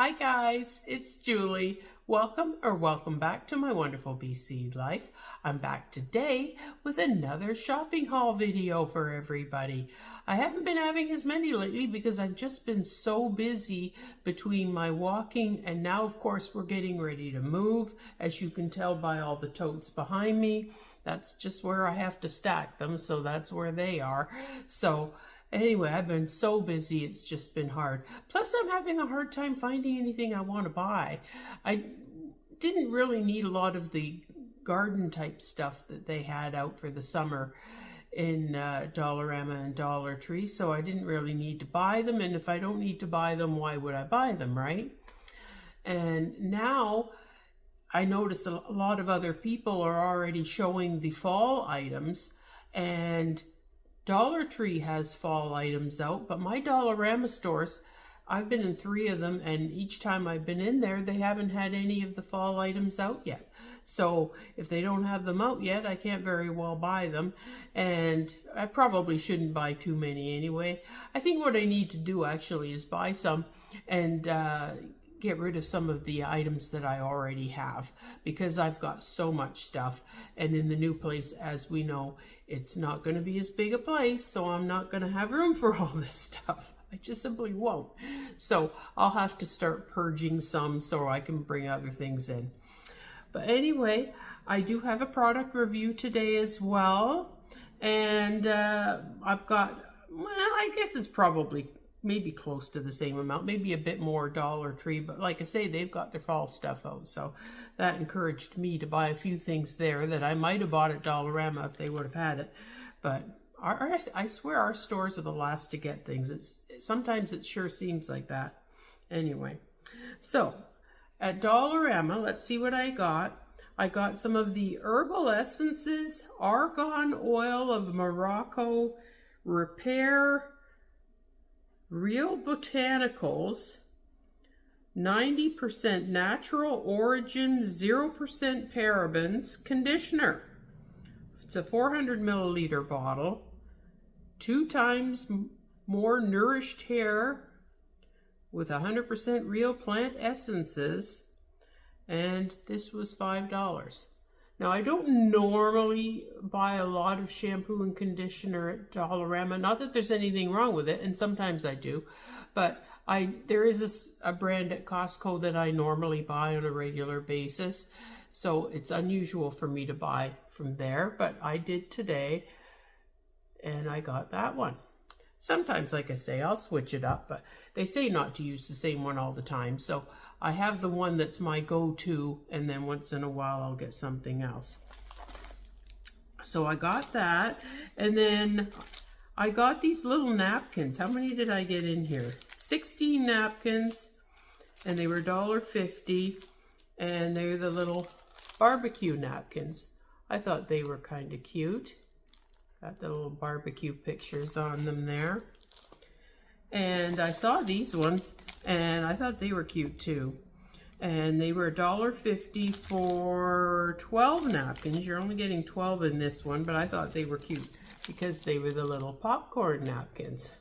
Hi guys, it's Julie. Welcome back to my wonderful BC life. I'm back today with another shopping haul video for everybody. I haven't been having as many lately because I've just been so busy between my walking and now of course we're getting ready to move. As you can tell by all the totes behind me, that's just where I have to stack them, so that's where they are. So anyway, I've been so busy, it's just been hard. Plus, I'm having a hard time finding anything I want to buy. I didn't really need a lot of the garden type stuff that they had out for the summer in Dollarama and Dollar Tree, so I didn't really need to buy them. And if I don't need to buy them, why would I buy them, right? And now I notice a lot of other people are already showing the fall items, and Dollar Tree has fall items out, but my Dollarama stores, I've been in 3 of them, and each time I've been in there, they haven't had any of the fall items out yet. So if they don't have them out yet, I can't very well buy them, and I probably shouldn't buy too many anyway. I think what I need to do actually is buy some and get rid of some of the items that I already have, because I've got so much stuff, and in the new place, as we know, it's not going to be as big a place, so I'm not going to have room for all this stuff. I just simply won't. So I'll have to start purging some so I can bring other things in. But anyway, I do have a product review today as well, and I've got, well, I guess it's probably maybe close to the same amount, maybe a bit more Dollar Tree, but like I say, they've got their fall stuff out, so that encouraged me to buy a few things there that I might have bought at Dollarama if they would have had it. But I swear our stores are the last to get things. Sometimes it sure seems like that. Anyway, so at Dollarama, let's see what I got. I got some of the Herbal Essences Argan Oil of Morocco Repair Real Botanicals, 90% natural origin, 0% parabens conditioner. It's a 400 milliliter bottle, 2 times more nourished hair with 100% real plant essences, and this was $5. Now, I don't normally buy a lot of shampoo and conditioner at Dollarama. Not that there's anything wrong with it, and sometimes I do. But there is a brand at Costco that I normally buy on a regular basis. So it's unusual for me to buy from there. But I did today, and I got that one. Sometimes, like I say, I'll switch it up. But they say not to use the same one all the time. So I have the one that's my go-to, and then once in a while I'll get something else. So I got that, and then I got these little napkins. How many did I get in here? 16 napkins, and they were $1.50, and they're the little barbecue napkins. I thought they were kind of cute. Got the little barbecue pictures on them there. And I saw these ones, and I thought they were cute too. And they were $1.50 for 12 napkins. You're only getting 12 in this one, but I thought they were cute because they were the little popcorn napkins.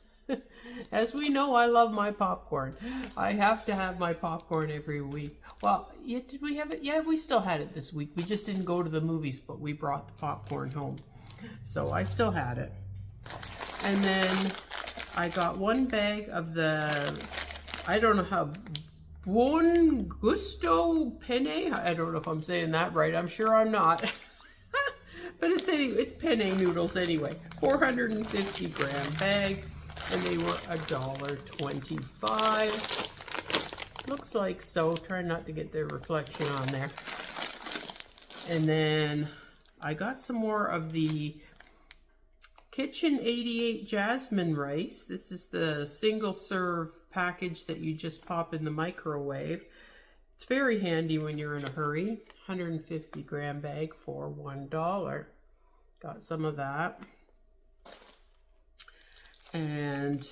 As we know, I love my popcorn. I have to have my popcorn every week. Well, yeah, did we have it? Yeah, we still had it this week. We just didn't go to the movies, but we brought the popcorn home. So I still had it. And then I got 1 bag of the, I don't know how, Buon Gusto Penne. I don't know if I'm saying that right. I'm sure I'm not. But it's penne noodles anyway. 450 gram bag, and they were $1.25. Looks like so. Try not to get their reflection on there. And then I got some more of the Kitchen 88 Jasmine Rice. This is the single serve package that you just pop in the microwave. It's very handy when you're in a hurry. 150 gram bag for $1. Got some of that. And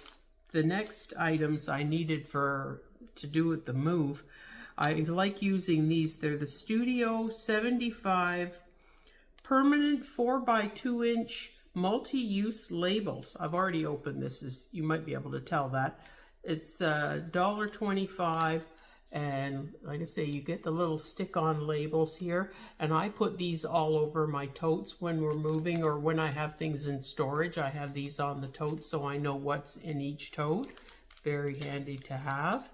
the next items I needed to do with the move, I like using these. They're the Studio 75 permanent 4x2 inch multi-use labels. I've already opened this, as you might be able to tell that. It's $1.25, And like I say, you get the little stick-on labels here, and I put these all over my totes when we're moving, or when I have things in storage. I have these on the totes so I know what's in each tote. Very handy to have.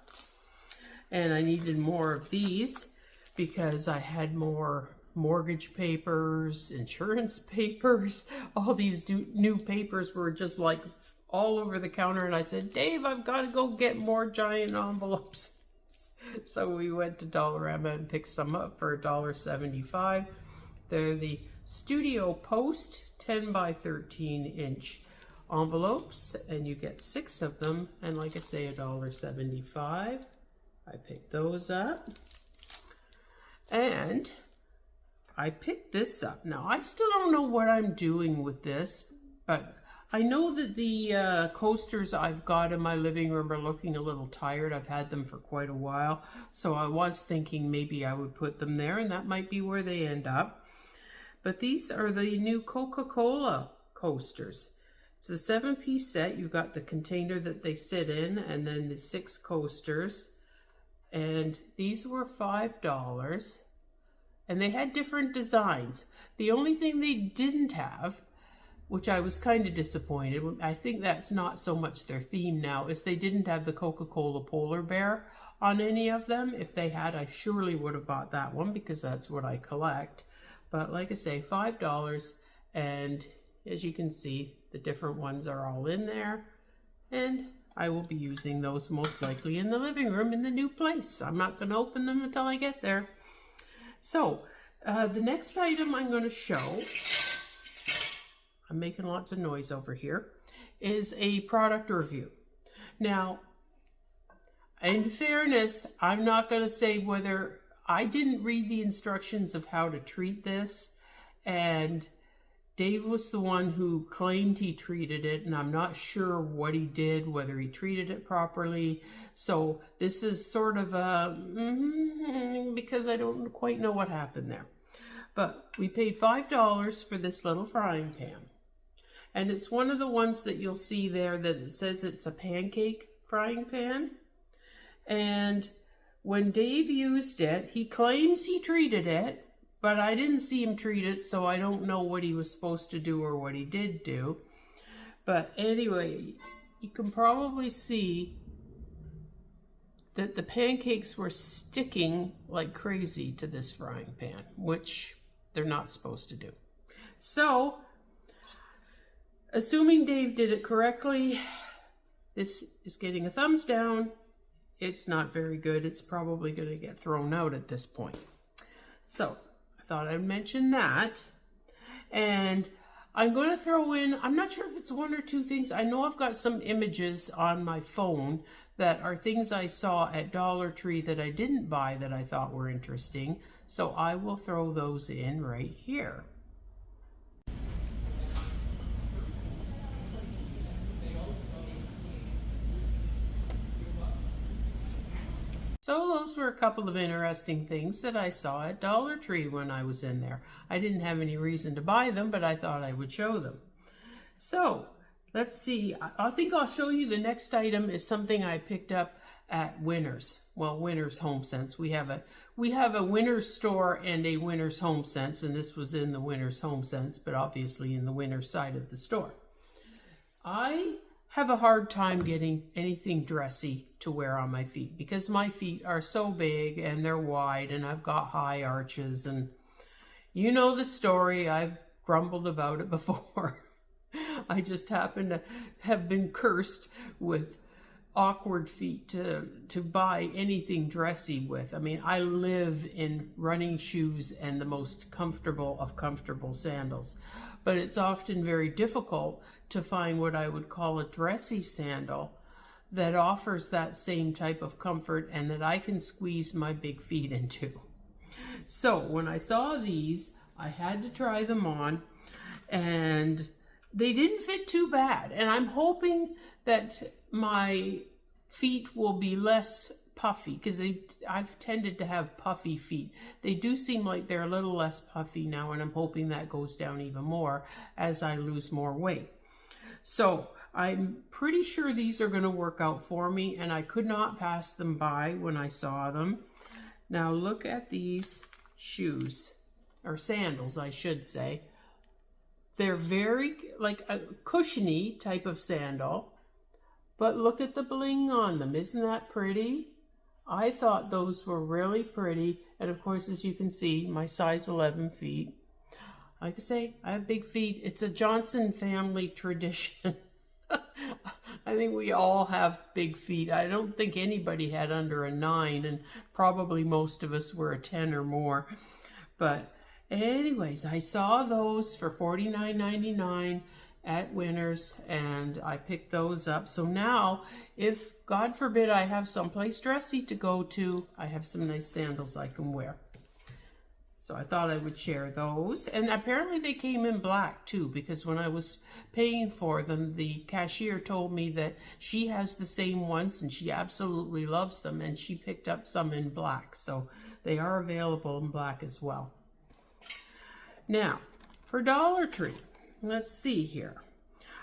And I needed more of these because I had more mortgage papers, insurance papers. All these new papers were just like all over the counter, and I said, Dave, I've got to go get more giant envelopes. So we went to Dollarama and picked some up for $1.75. They're the Studio Post 10 by 13 inch envelopes, and you get 6 of them, and like I say, $1.75. I picked those up, and I picked this up. Now, I still don't know what I'm doing with this, but I know that the coasters I've got in my living room are looking a little tired. I've had them for quite a while, so I was thinking maybe I would put them there, and that might be where they end up. But these are the new Coca-Cola coasters. It's a 7-piece set. You've got the container that they sit in, and then the 6 coasters. And these were $5, and they had different designs. The only thing they didn't have, which I was kind of disappointed, I think that's not so much their theme now, is they didn't have the Coca-Cola polar bear on any of them. If they had, I surely would have bought that one because that's what I collect. But like I say, $5, and as you can see, the different ones are all in there, and I will be using those most likely in the living room in the new place. I'm not going to open them until I get there. So the next item I'm going to show, I'm making lots of noise over here, is a product review. Now, in fairness, I'm not going to say whether I didn't read the instructions of how to treat this, and Dave was the one who claimed he treated it, and I'm not sure what he did, whether he treated it properly. So this is sort of a, because I don't quite know what happened there. But we paid $5 for this little frying pan. And it's one of the ones that you'll see there that it says it's a pancake frying pan. And when Dave used it, he claims he treated it, but I didn't see him treat it, so I don't know what he was supposed to do or what he did do. But anyway, you can probably see that the pancakes were sticking like crazy to this frying pan, which they're not supposed to do. So, assuming Dave did it correctly, this is getting a thumbs down. It's not very good. It's probably going to get thrown out at this point. So, I thought I'd mention that. And I'm going to throw in, I'm not sure if it's 1 or 2 things. I know I've got some images on my phone that are things I saw at Dollar Tree that I didn't buy that I thought were interesting. So I will throw those in right here. So those were a couple of interesting things that I saw at Dollar Tree when I was in there. I didn't have any reason to buy them, but I thought I would show them. So let's see. I think I'll show you the next item is something I picked up at Winners. Well, Winners Home Sense. We have a Winners store and a Winners Home Sense, and this was in the Winners Home Sense, but obviously in the Winners side of the store. I have a hard time getting anything dressy to wear on my feet because my feet are so big and they're wide and I've got high arches, and you know the story. I've grumbled about it before. I just happen to have been cursed with awkward feet to buy anything dressy with. I mean, I live in running shoes and the most comfortable of comfortable sandals, but it's often very difficult to find what I would call a dressy sandal that offers that same type of comfort and that I can squeeze my big feet into. So when I saw these, I had to try them on, and they didn't fit too bad. And I'm hoping that my feet will be less puffy, because I've tended to have puffy feet. They do seem like they're a little less puffy now, and I'm hoping that goes down even more as I lose more weight. So I'm pretty sure these are going to work out for me, and I could not pass them by when I saw them. Now look at these shoes, or sandals I should say. They're very like a cushiony type of sandal, but look at the bling on them. Isn't that pretty? I thought those were really pretty, and of course, as you can see, my size 11 feet. Like I say, I have big feet. It's a Johnson family tradition. I think we all have big feet. I don't think anybody had under a 9, and probably most of us were a 10 or more. But anyways, I saw those for $49.99 at Winners, and I picked those up. So now, if God forbid I have someplace dressy to go to, I have some nice sandals I can wear. So I thought I would share those. And apparently they came in black too, because when I was paying for them, the cashier told me that she has the same ones and she absolutely loves them, and she picked up some in black. So they are available in black as well. Now, for Dollar Tree, let's see here.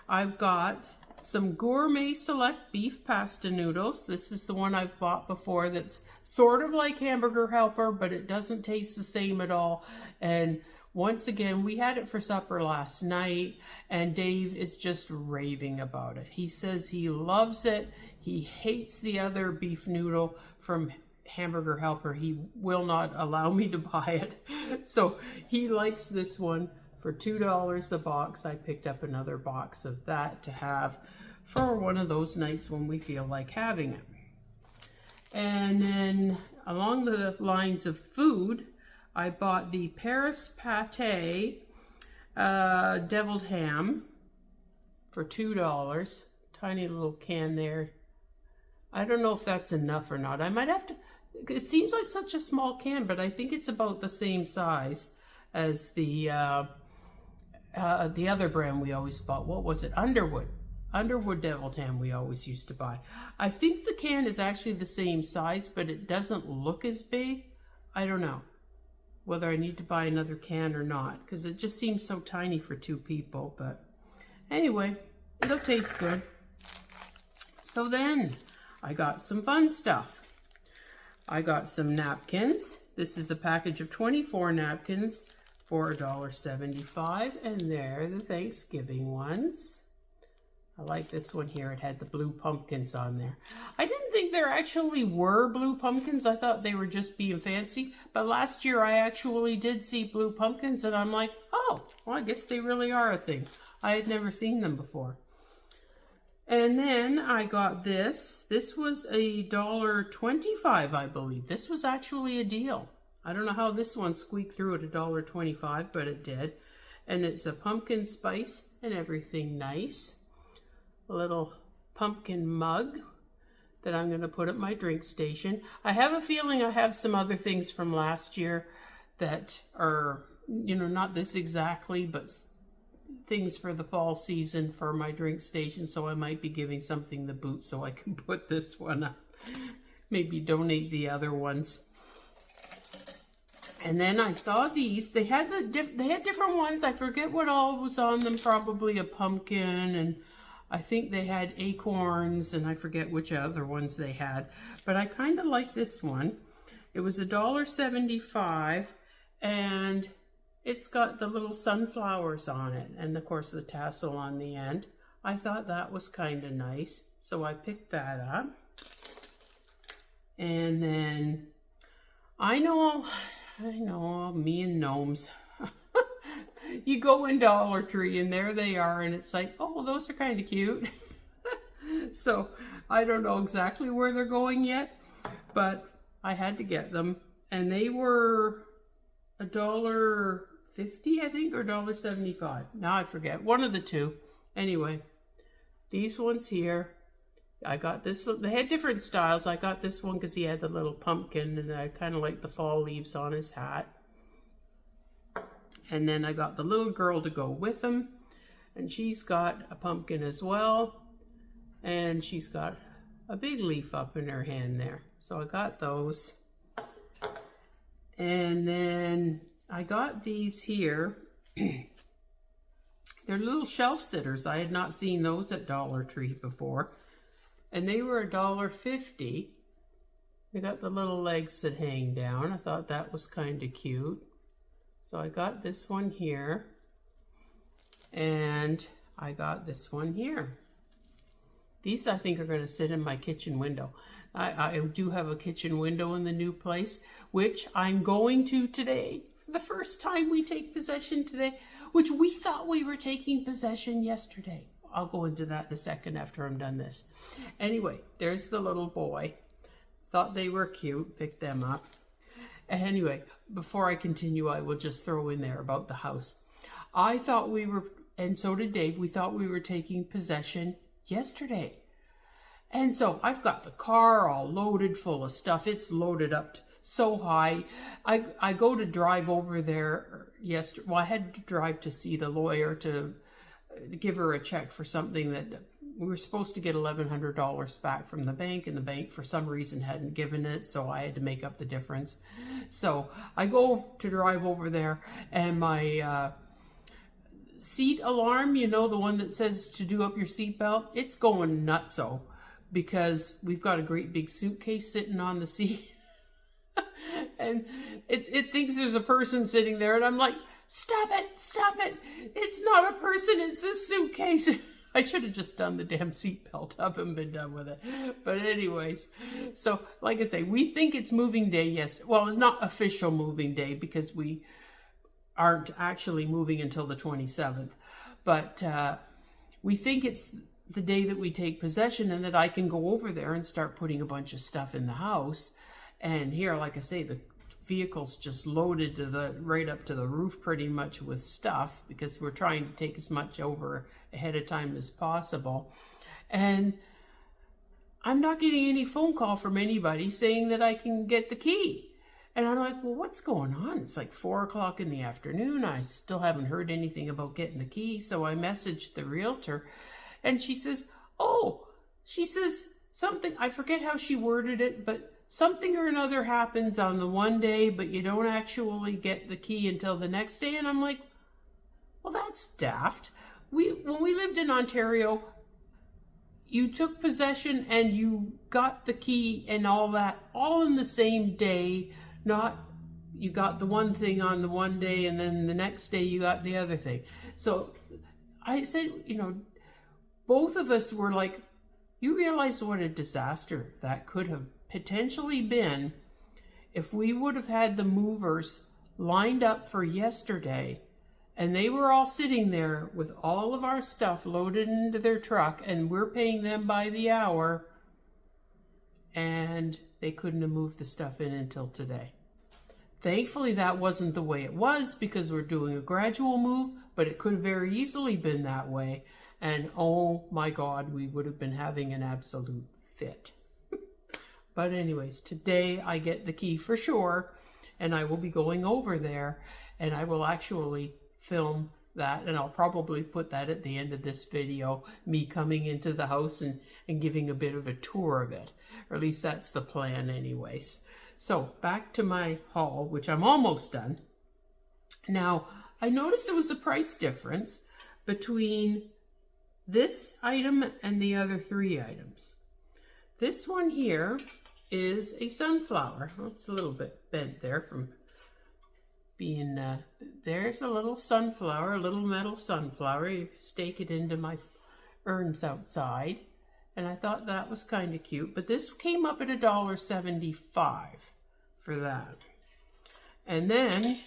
I've got some Gourmet Select beef pasta noodles. This is the one I've bought before that's sort of like Hamburger Helper, but it doesn't taste the same at all. And once again, we had it for supper last night, and Dave is just raving about it. He says he loves it. He hates the other beef noodle from Hamburger Helper. He will not allow me to buy it. So he likes this one. For $2 a box, I picked up another box of that to have for one of those nights when we feel like having it. And then along the lines of food, I bought the Paris Pâté deviled ham for $2. Tiny little can there. I don't know if that's enough or not. I might have to, it seems like such a small can, but I think it's about the same size as the other brand we always bought. What was it? Underwood deviled ham we always used to buy. I think the can is actually the same size, but it doesn't look as big. I don't know whether I need to buy another can or not, because it just seems so tiny for 2 people. But anyway, it'll taste good. So then I got some fun stuff. I got some napkins. This is a package of 24 napkins for $1.75, and they're the Thanksgiving ones. I like this one here. It had the blue pumpkins on there. I didn't think there actually were blue pumpkins. I thought they were just being fancy, but last year I actually did see blue pumpkins, and I'm like, oh, well, I guess they really are a thing. I had never seen them before. And then I got this. This was $1.25, I believe. This was actually a deal. I don't know how this one squeaked through at $1.25, but it did. And it's a pumpkin spice and everything nice. A little pumpkin mug that I'm going to put at my drink station. I have a feeling I have some other things from last year that are, you know, not this exactly, but things for the fall season for my drink station. So I might be giving something the boot so I can put this one up. Maybe donate the other ones. And then I saw these. They had different ones. I forget what all was on them. Probably a pumpkin, and I think they had acorns, and I forget which other ones they had. But I kind of like this one. It was $1.75, and it's got the little sunflowers on it, and of course the tassel on the end. I thought that was kind of nice, so I picked that up. And then I know, me and gnomes. You go in Dollar Tree and there they are, and it's like, oh, those are kind of cute. So I don't know exactly where they're going yet, but I had to get them. And they were $1.50, I think, or $1.75. Now I forget, one of the two. Anyway, these ones here, I got this. They had different styles. I got this one because he had the little pumpkin, and I kind of like the fall leaves on his hat. And then I got the little girl to go with him, and she's got a pumpkin as well, and she's got a big leaf up in her hand there. So I got those. And then I got these here. They're little shelf sitters. I had not seen those at Dollar Tree before. And they were $1.50. They got the little legs that hang down. I thought that was kind of cute. So I got this one here. And I got this one here. These I think are going to sit in my kitchen window. I do have a kitchen window in the new place, which I'm going to today. For the first time we take possession today, which we thought we were taking possession yesterday. I'll go into that in a second after I'm done this. Anyway, there's the little boy. Thought they were cute, picked them up. Anyway, before I continue, I will just throw in there about the house. I thought we were, and so did Dave, we thought we were taking possession yesterday. And so I've got the car all loaded full of stuff. It's loaded up so high. I go to drive over there yesterday. Well, I had to drive to see the lawyer to give her a check for something that we were supposed to get $1,100 back from the bank, and the bank for some reason hadn't given it, so I had to make up the difference. So I go to drive over there, and my seat alarm, you know, the one that says to do up your seatbelt, it's going nutso because we've got a great big suitcase sitting on the seat. And it thinks there's a person sitting there, and I'm like, stop it, it's not a person, it's a suitcase. I should have just done the damn seatbelt up and been done with it. But anyways, so like I say, we think it's moving day, yes. Well, it's not official moving day because we aren't actually moving until the 27th. But we think it's the day that we take possession and that I can go over there and start putting a bunch of stuff in the house. And here, like I say, the vehicle's just loaded to the right up to the roof pretty much with stuff because we're trying to take as much over ahead of time as possible. And I'm not getting any phone call from anybody saying that I can get the key. And I'm like, well, what's going on? It's like 4 o'clock in the afternoon. I still haven't heard anything about getting the key. So I messaged the realtor and she says, something, I forget how she worded it, but something or another happens on the one day, but you don't actually get the key until the next day. And I'm like, well, that's daft. When we lived in Ontario, you took possession and you got the key and all that, all in the same day. Not you got the one thing on the one day and then the next day you got the other thing. So I said, you know, both of us were like, you realize what a disaster that could have potentially been if we would have had the movers lined up for yesterday and they were all sitting there with all of our stuff loaded into their truck and we're paying them by the hour and they couldn't have moved the stuff in until today. Thankfully, that wasn't the way it was because we're doing a gradual move, but it could have very easily been that way. And oh my God, we would have been having an absolute fit. But anyways, today I get the key for sure, and I will be going over there, and I will actually film that, and I'll probably put that at the end of this video, me coming into the house and giving a bit of a tour of it. Or at least that's the plan anyways. So back to my haul, which I'm almost done. Now, I noticed there was a price difference between this item and the other 3 items. This one here is a sunflower. Well, it's a little bit bent there from being, there's a little sunflower, a little metal sunflower. You stake it into my urns outside. And I thought that was kind of cute. But this came up at $1.75 for that. And then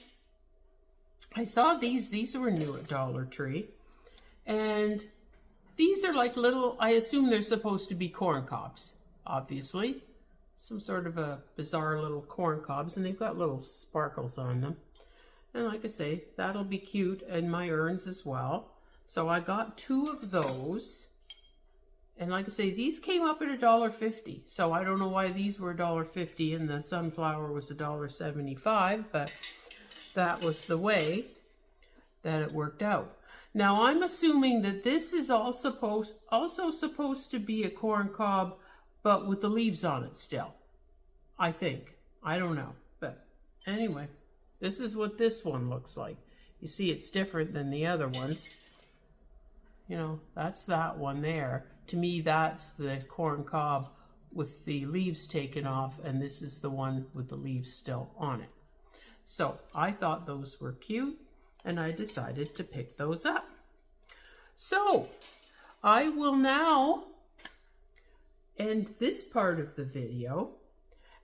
I saw these were new at Dollar Tree. And these are like little, I assume they're supposed to be corn cobs, obviously. Some sort of a bizarre little corn cobs, and they've got little sparkles on them. And like I say, that'll be cute in my urns as well. So I got 2 of those. And like I say, these came up at $1.50. So I don't know why these were $1.50 and the sunflower was $1.75, but that was the way that it worked out. Now I'm assuming that this is also supposed to be a corn cob, but with the leaves on it still. I think. I don't know. But anyway, this is what this one looks like. You see it's different than the other ones. you know, that's that one there. To me, that's the corn cob with the leaves taken off, and this is the one with the leaves still on it. So I thought those were cute, and I decided to pick those up. So I will now end this part of the video,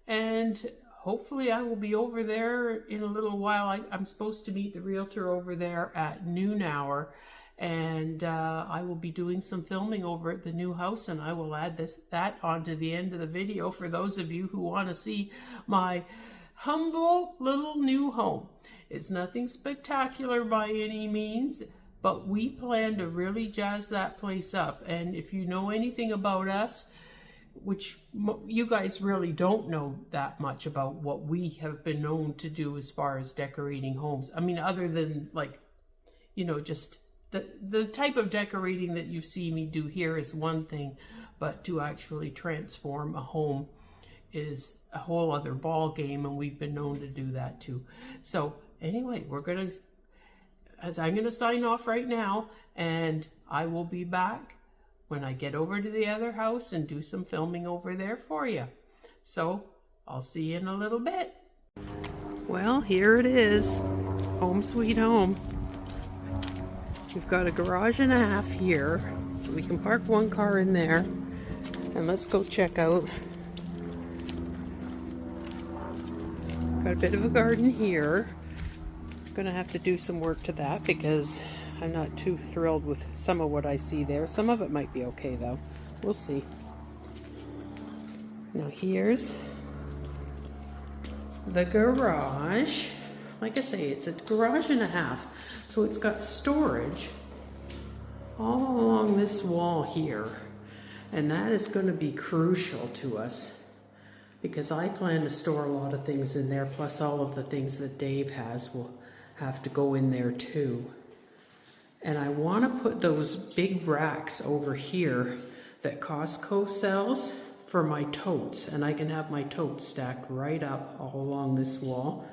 and hopefully I will be over there in a little while. I'm supposed to meet the realtor over there at noon hour, and I will be doing some filming over at the new house, and I will add that onto the end of the video for those of you who want to see my humble little new home. It's nothing spectacular by any means, but we plan to really jazz that place up. And if you know anything about us, which you guys really don't know that much about what we have been known to do as far as decorating homes. I mean, other than, like, you know, just the type of decorating that you see me do here is one thing, but to actually transform a home is a whole other ball game, and we've been known to do that too. So anyway, I'm gonna sign off right now, and I will be back when I get over to the other house and do some filming over there for you. So I'll see you in a little bit. Well, here it is, home sweet home. We've got a garage and a half here, so we can park one car in there, and let's go check out. Got a bit of a garden here. Gonna have to do some work to that because I'm not too thrilled with some of what I see there. Some of it might be okay though. We'll see. Now here's the garage. Like I say, it's a garage and a half. So it's got storage all along this wall here. And that is going to be crucial to us because I plan to store a lot of things in there, plus all of the things that Dave has will have to go in there too. And I want to put those big racks over here that Costco sells for my totes, and I can have my totes stacked right up all along this wall.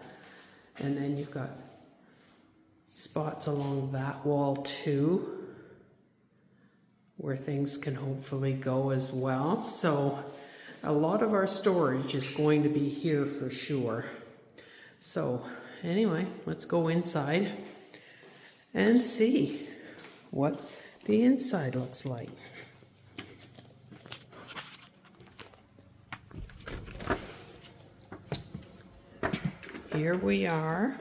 And then you've got spots along that wall too where things can hopefully go as well. So a lot of our storage is going to be here for sure. So anyway, let's go inside and see what the inside looks like. Here we are.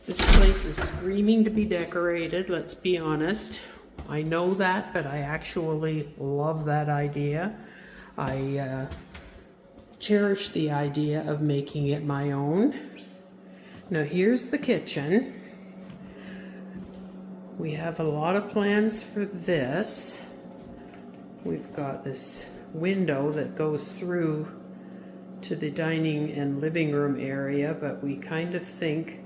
This place is screaming to be decorated, let's be honest. I know that, but I actually love that idea. I cherish the idea of making it my own. Now here's the kitchen. We have a lot of plans for this. We've got this window that goes through to the dining and living room area, but we kind of think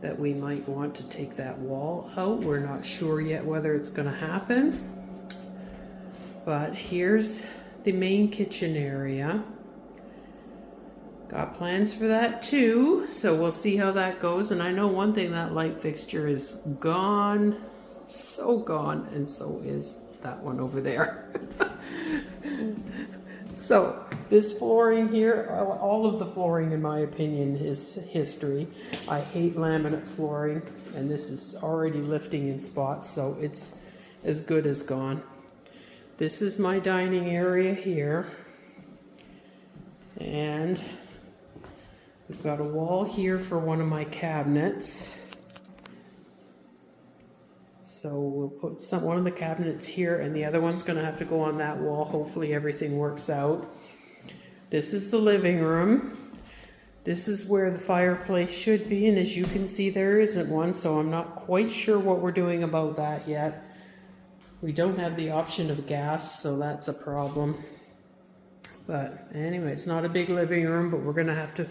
that we might want to take that wall out. We're not sure yet whether it's going to happen. But here's the main kitchen area. Got plans for that too, so we'll see how that goes. And I know one thing, that light fixture is gone, so gone, and so is that one over there. So this flooring here, all of the flooring in my opinion is history. I hate laminate flooring, and this is already lifting in spots, so it's as good as gone. This is my dining area here, and we've got a wall here for one of my cabinets. So we'll put one of the cabinets here, and the other one's going to have to go on that wall. Hopefully everything works out. This is the living room. This is where the fireplace should be, and as you can see, there isn't one, so I'm not quite sure what we're doing about that yet. We don't have the option of gas, so that's a problem. But anyway, it's not a big living room, but we're going to have to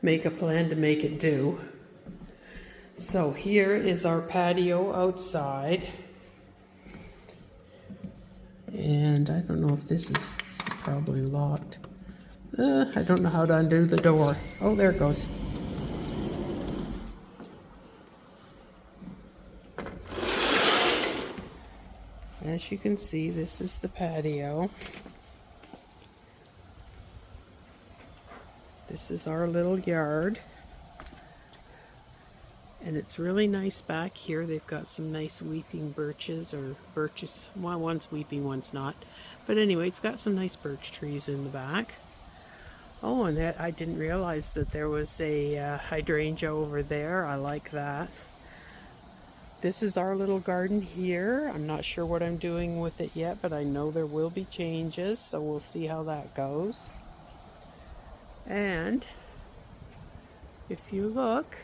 make a plan to make it do. So here is our patio outside. And I don't know if this is probably locked. I don't know how to undo the door. Oh, there it goes. As you can see, this is the patio. This is our little yard. And it's really nice back here. They've got some nice weeping birches, or birches. Well, one's weeping, one's not. But anyway, it's got some nice birch trees in the back. Oh, and that, I didn't realize that there was a hydrangea over there. I like that. This is our little garden here. I'm not sure what I'm doing with it yet, but I know there will be changes, so we'll see how that goes. And if you look,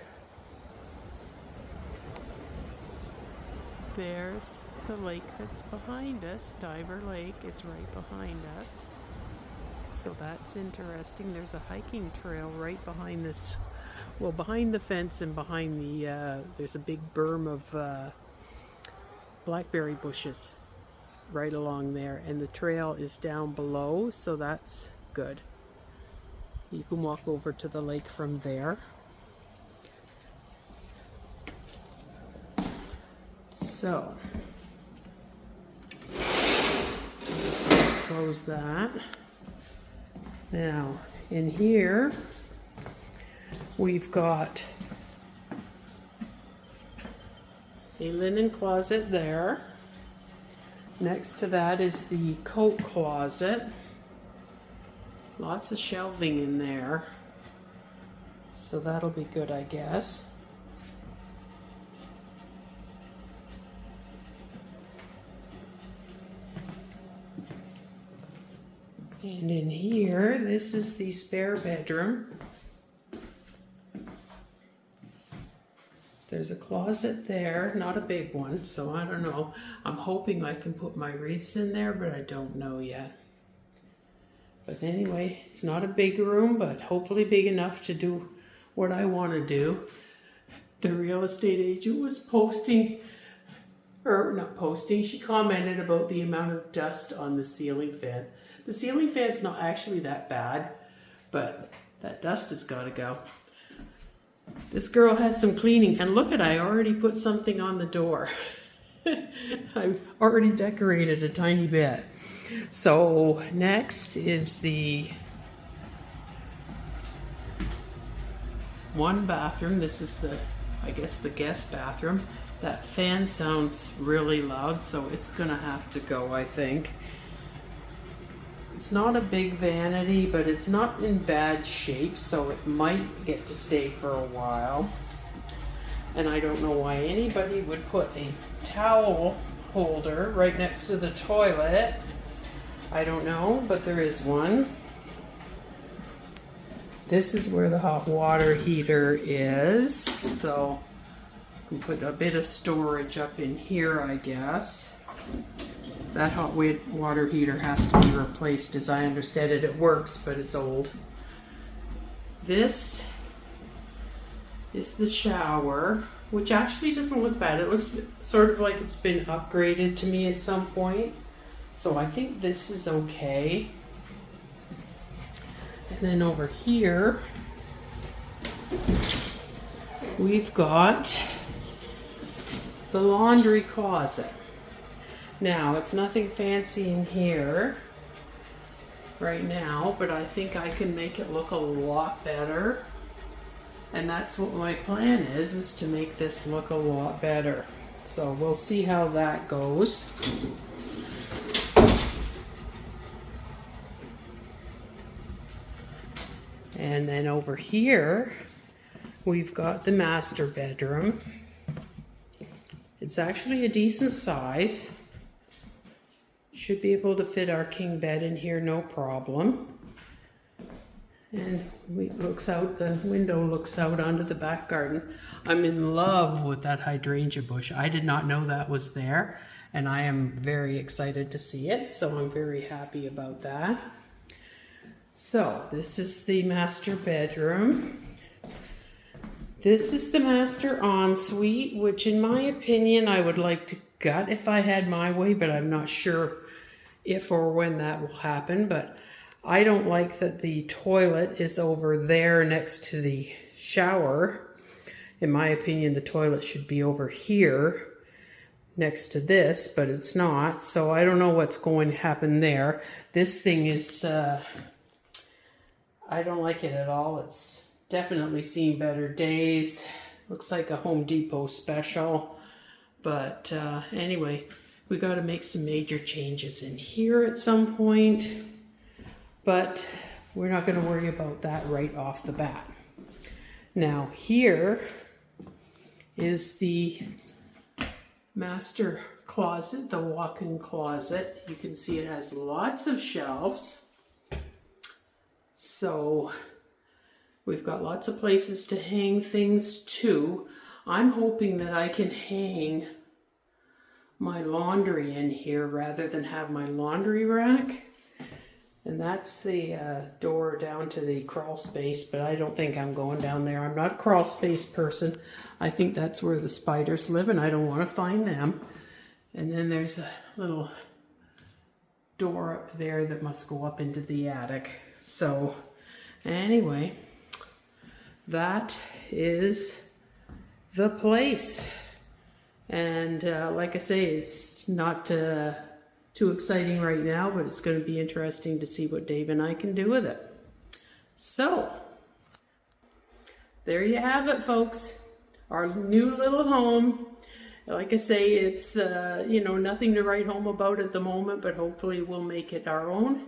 there's the lake that's behind us. Diver Lake is right behind us. So that's interesting. There's a hiking trail right behind this, well, behind the fence and behind the, there's a big berm of blackberry bushes right along there. And the trail is down below, so that's good. You can walk over to the lake from there. So, I'm just going to close that. Now, in here, we've got a linen closet there. Next to that is the coat closet. Lots of shelving in there. So that'll be good, I guess. And in here, this is the spare bedroom. There's a closet there, not a big one, so I don't know. I'm hoping I can put my wreaths in there, but I don't know yet. But anyway, it's not a big room, but hopefully big enough to do what I want to do. The real estate agent was posting, or not posting, she commented about the amount of dust on the ceiling fan. The ceiling fan's not actually that bad, but that dust has got to go. This girl has some cleaning, and look at, I already put something on the door. I've already decorated a tiny bit. So next is the one bathroom. This is the, I guess, the guest bathroom. That fan sounds really loud, so it's gonna have to go, I think. It's not a big vanity, but it's not in bad shape, so it might get to stay for a while. And I don't know why anybody would put a towel holder right next to the toilet. I don't know, but there is one. This is where the hot water heater is, so you can put a bit of storage up in here, I guess. That hot water heater has to be replaced, as I understand it. It works, but it's old. This is the shower, which actually doesn't look bad. It looks sort of like it's been upgraded to me at some point. So I think this is okay. And then over here, we've got the laundry closet. Now, it's nothing fancy in here right now, but I think I can make it look a lot better. And that's what my plan is to make this look a lot better. So we'll see how that goes. And then over here, we've got the master bedroom. It's actually a decent size. Should be able to fit our king bed in here, no problem. And it looks out, the window looks out onto the back garden. I'm in love with that hydrangea bush. I did not know that was there, and I am very excited to see it, so I'm very happy about that. So this is the master bedroom. This is the master ensuite, which in my opinion I would like to gut if I had my way, but I'm not sure if or when that will happen. But I don't like that the toilet is over there next to the shower. In my opinion, the toilet should be over here next to this, but it's not. So I don't know what's going to happen there. This thing is, I don't like it at all. It's definitely seen better days. Looks like a Home Depot special. But anyway, we got to make some major changes in here at some point. But we're not going to worry about that right off the bat. Now here is the master closet, the walk-in closet. You can see it has lots of shelves. So we've got lots of places to hang things too. I'm hoping that I can hang my laundry in here rather than have my laundry rack. And that's the door down to the crawl space, but I don't think I'm going down there. I'm not a crawl space person. I think that's where the spiders live, and I don't want to find them. And then there's a little door up there that must go up into the attic. So anyway, that is the place. And like I say, it's not too exciting right now, but it's going to be interesting to see what Dave and I can do with it. So there you have it, folks. Our new little home. Like I say, it's you know, nothing to write home about at the moment, but hopefully we'll make it our own,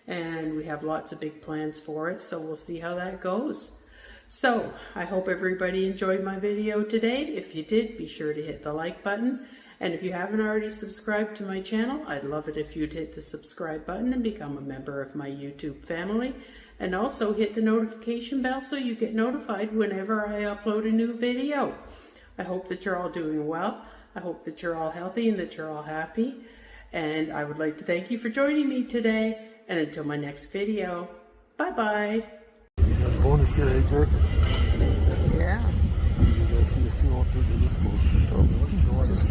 and we have lots of big plans for it, so we'll see how that goes. So I hope everybody enjoyed my video today. If you did, be sure to hit the like button. And if you haven't already subscribed to my channel, I'd love it if you'd hit the subscribe button and become a member of my YouTube family. And also hit the notification bell so you get notified whenever I upload a new video. I hope that you're all doing well. I hope that you're all healthy and that you're all happy. And I would like to thank you for joining me today. And until my next video, bye-bye. Bonus here, AJ. Yeah. You guys see the seal through the discos. Just